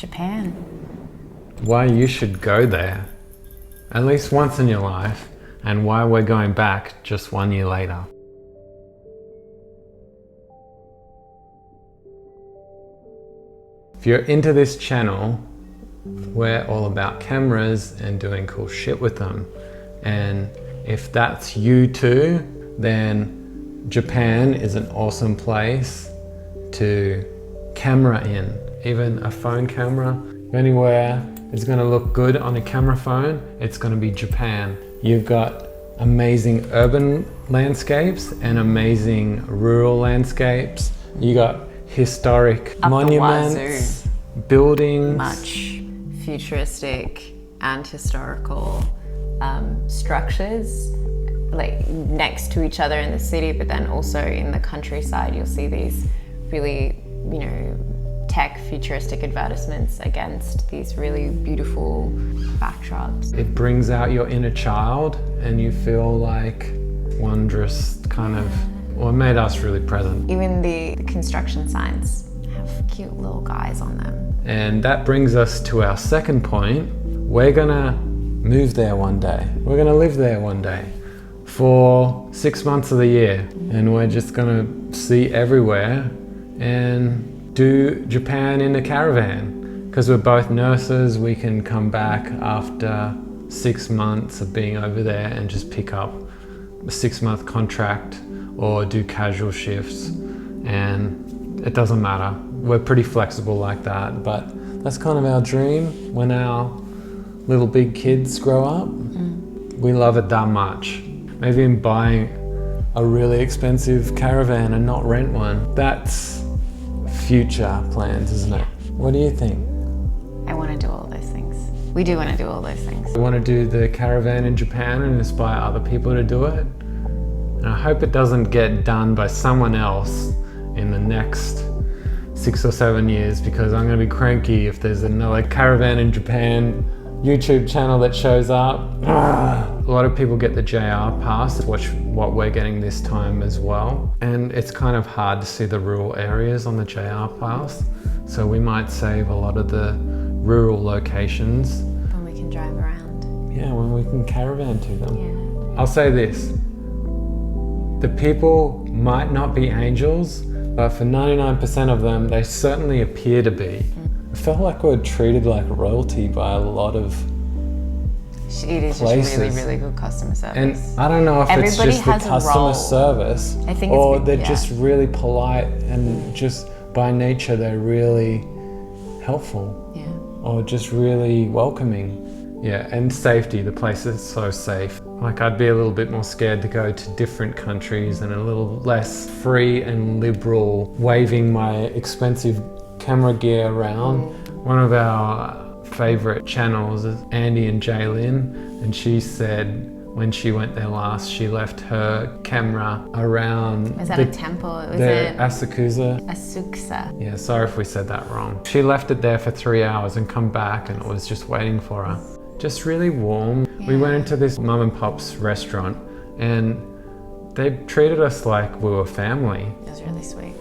Japan. Why you should go there at least once in your life, and why we're going back just 1 year later. If you're into this channel, we're all about cameras and doing cool shit with them. And if that's you too, then Japan is an awesome place to camera in. Even a phone camera, anywhere is going to look good on a camera phone, it's going to be Japan. You've got amazing urban landscapes and amazing rural landscapes. You got historic monuments, buildings. Much futuristic and historical structures, like next to each other in the city, but then also in the countryside you'll see these really, tech futuristic advertisements against these really beautiful backdrops. It brings out your inner child and you feel like wondrous kind of, well, it made us really present. Even the construction signs have cute little guys on them. And that brings us to our second point. We're gonna move there one day. We're gonna live there one day for 6 months of the year. And we're just gonna see everywhere and do Japan in a caravan. Because we're both nurses, we can come back after 6 months of being over there and just pick up a 6-month contract or do casual shifts, and it doesn't matter. We're pretty flexible like that, but that's kind of our dream when our little big kids grow up. We love it that much. Maybe in buying a really expensive caravan and not rent one. That's future plans, isn't it? What do you think? I want to do all those things. We do want to do all those things. We want to do the caravan in Japan and inspire other people to do it. And I hope it doesn't get done by someone else in the next 6 or 7 years, because I'm going to be cranky if there's another caravan in Japan YouTube channel that shows up. A lot of people get the JR pass, which what we're getting this time as well. And it's kind of hard to see the rural areas on the JR pass. So we might save a lot of the rural locations. When we can drive around. Yeah, when we can caravan to them. Yeah. I'll say this. The people might not be angels, but for 99% of them, they certainly appear to be. I felt like we're treated like royalty by a lot of It is places. just really, really good customer service. And I don't know if it's Everybody just the has a customer role. service, I think or it's, they're yeah. just really polite and just by nature they're really helpful. Yeah. Or just really welcoming. Yeah, and safety, the place is so safe. Like I'd be a little bit more scared to go to different countries and a little less free and liberal, waving my expensive camera gear around. One of our favorite channels is Andy and Jaylin, and she said when she went there last, she left her camera around Was that a temple? Was the it Asakusa. Asuksa? Yeah, sorry if we said that wrong. She left it there for 3 hours and come back and it was just waiting for her. Just really warm. Yeah. We went into this mum and pop's restaurant and they treated us like we were family. It was really sweet.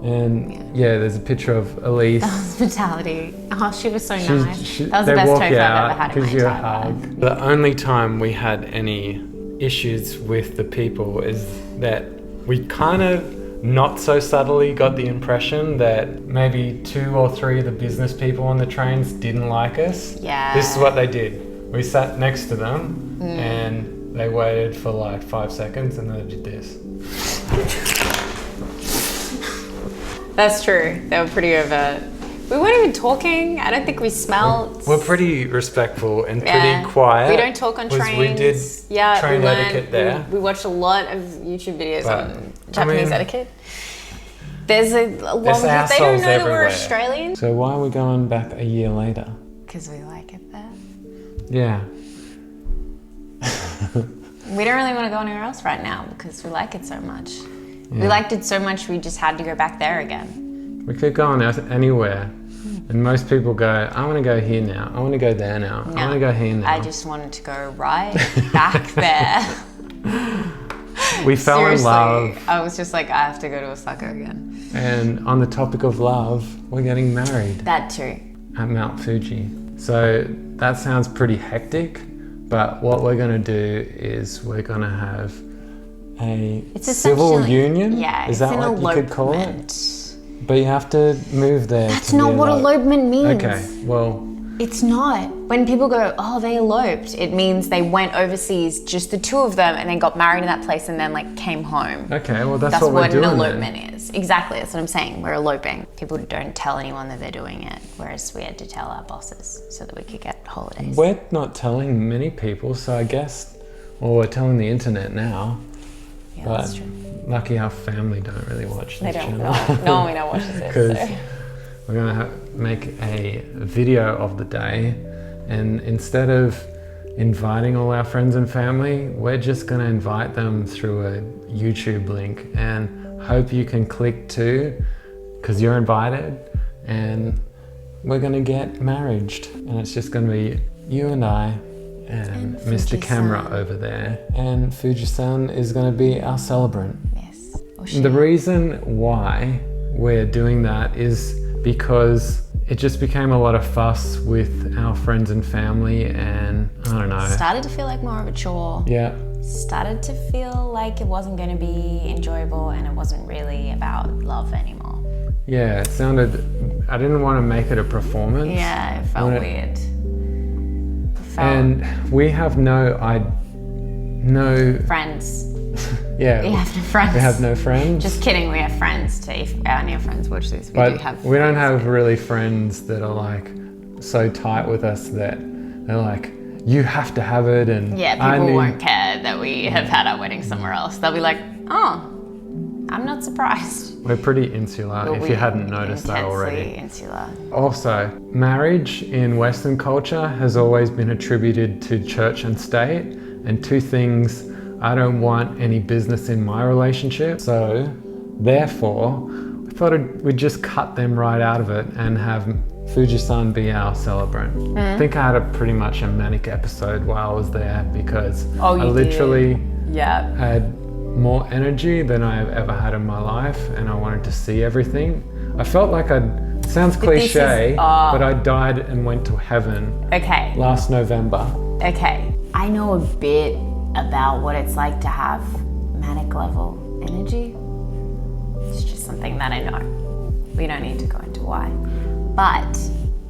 And yeah, there's a picture of Elise. Hospitality. Oh, she was so nice. That was they the best walk tofu I've out, ever had in my gives you a entire life. hug. The only time we had any issues with the people is that we kind of not so subtly got the impression that maybe 2 or 3 of the business people on the trains didn't like us. Yeah. This is what they did. We sat next to them and they waited for like 5 seconds and they did this. That's true. They were pretty overt. We weren't even talking. I don't think we smelled. We're pretty respectful and Yeah. pretty quiet. We don't talk on Was trains. We did train we learned- etiquette there. We watched a lot of YouTube videos But, on Japanese I mean, etiquette. There's a long. there's They don't assholes know that we're everywhere. Australian. So why are we going back a year later? Because we like it there. Yeah. We don't really want to go anywhere else right now because we like it so much. Yeah. We liked it so much we just had to go back there again. We could go on anywhere. And most people go, I want to go here now. I want to go there now. I want to go here now. I just wanted to go right back there. We fell in Seriously, love. I was just like, I have to go to Osaka again. And on the topic of love, we're getting married. That too. at Mount Fuji. So that sounds pretty hectic, but what we're going to do is we're going to have a civil essentially- union. Yeah, Is it's that an what you could call it? elopement. But you have to move there. That's to not be what eloped. elopement means. Okay, well, It's not. When people go, oh, they eloped, it means they went overseas, just the two of them, and then got married in that place and then like came home. okay, well that's That's what we're what an doing then. elopement is. Exactly, that's what I'm saying. We're eloping. People don't tell anyone that they're doing it, whereas we had to tell our bosses so that we could get holidays. We're not telling many people, so I guess, well, we're telling the internet now. Yeah, But that's true. lucky our family don't really watch They this don't. channel. No one we know watches it. Because So. we're gonna make a video of the day, and instead of inviting all our friends and family, we're just gonna invite them through a YouTube link, and hope you can click too, because you're invited, and we're gonna get married, and it's just gonna be you and I and Mr. Camera Fuji-san. over there, and Fuji-san is gonna be our celebrant. Yes. Or she. The reason why we're doing that is because it just became a lot of fuss with our friends and family, and I don't know. Started to feel like more of a chore. Yeah, Started to feel like it wasn't going to be enjoyable and it wasn't really about love anymore. yeah, it sounded, I didn't want to make it a performance. Yeah, it felt When weird. It felt And we have no friends. yeah, We have no friends. we have no friends. Just kidding, we have friends. If our near friends watch this, we but do have we don't friends. have really friends that are like so tight with us that they're like, you have to have it, and Yeah, I people need- won't care that we have had our wedding somewhere else. They'll be like, oh, I'm not surprised. We're pretty insular, But if we you hadn't noticed that already. intensely insular. Also, marriage in Western culture has always been attributed to church and state, and two things, I don't want any business in my relationship, so therefore, I thought we'd just cut them right out of it and have Fuji-san be our celebrant. I think I had a pretty much a manic episode while I was there, because Oh, you I literally did. Yeah. had more energy than I have ever had in my life, and I wanted to see everything. I felt like sounds But this is- cliche, oh. but I died and went to heaven Okay. last November. Okay. I know a bit about what it's like to have manic level energy. It's just something that I know. We don't need to go into why. But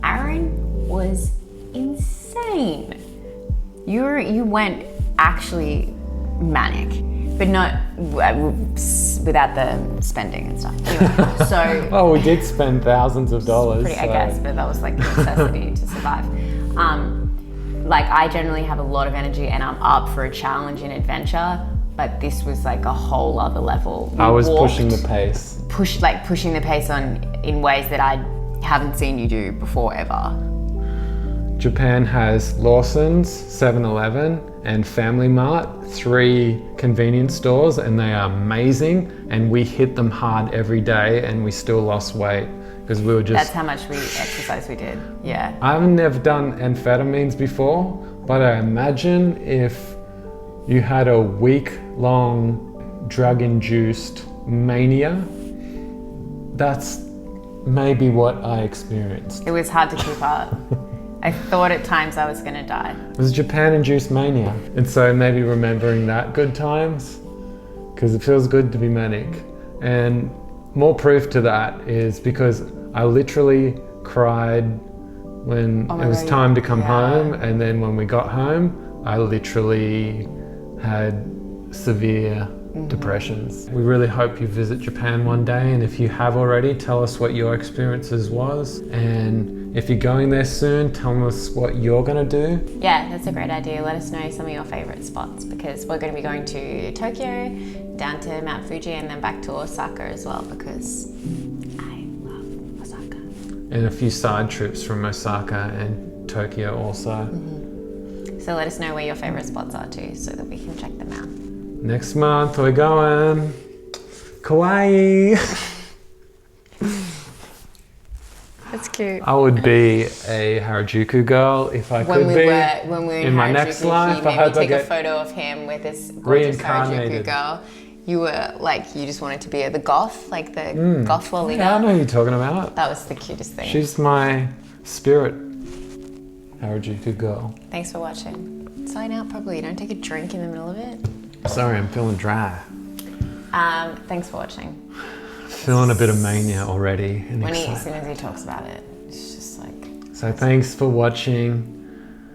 Aaron was insane. You went actually manic, but not without the spending and stuff. Anyway, so Oh, we did spend thousands of dollars. pretty, I so- guess, but that was like a necessity to survive. Like I generally have a lot of energy and I'm up for a challenge and adventure, but this was like a whole other level. We I was walked, pushing the pace. pushing the pace on in ways that I haven't seen you do before ever. Japan has Lawson's, 7-Eleven, and Family Mart, 3 convenience stores, and they are amazing. And we hit them hard every day, and we still lost weight because we were just. That's how much exercise we did. Yeah. I've never done amphetamines before, but I imagine if you had a week-long drug-induced mania, that's maybe what I experienced. It was hard to keep up. I thought at times I was gonna die. It was Japan-induced mania. And so maybe remembering that good times, because it feels good to be manic. And more proof to that is because I literally cried when Oh my it was God, time to come yeah. home, and then when we got home, I literally had severe depressions. We really hope you visit Japan one day, and if you have already, tell us what your experiences was. And if you're going there soon, tell us what you're gonna do. Yeah, that's a great idea. Let us know some of your favorite spots because we're going to be going to Tokyo, down to Mount Fuji, and then back to Osaka as well because I love Osaka. And a few side trips from Osaka and Tokyo also. So let us know where your favorite spots are too so that we can check them out. Next month we're going Kauai. That's cute. I would be a Harajuku girl if I could be. When we were in my next life, he I made hope me I take a get photo of him with this gorgeous Harajuku reincarnated. girl. You were like, you just wanted to be the goth, like the goth Lolita. Yeah, I know who you're talking about. That was the cutest thing. She's my spirit. Harajuku, good girl. Thanks for watching. Sign out properly. Don't take a drink in the middle of it. Sorry, I'm feeling dry. Thanks for watching. Feeling a bit of mania already. And As soon as he talks about it, it's just like... So thanks for watching.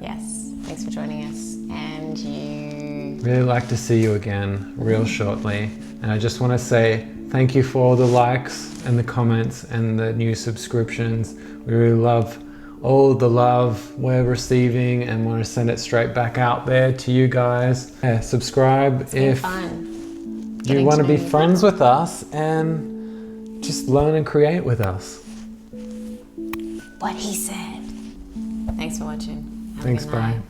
Yes, thanks for joining us. And you... Really like to see you again real shortly. And I just want to say thank you for all the likes and the comments and the new subscriptions. We really love all the love we're receiving and want to send it straight back out there to you guys. Yeah, subscribe if you want to be friends with us and just learn and create with us. What he said. Thanks for watching. Have a Thanks, good night. bye.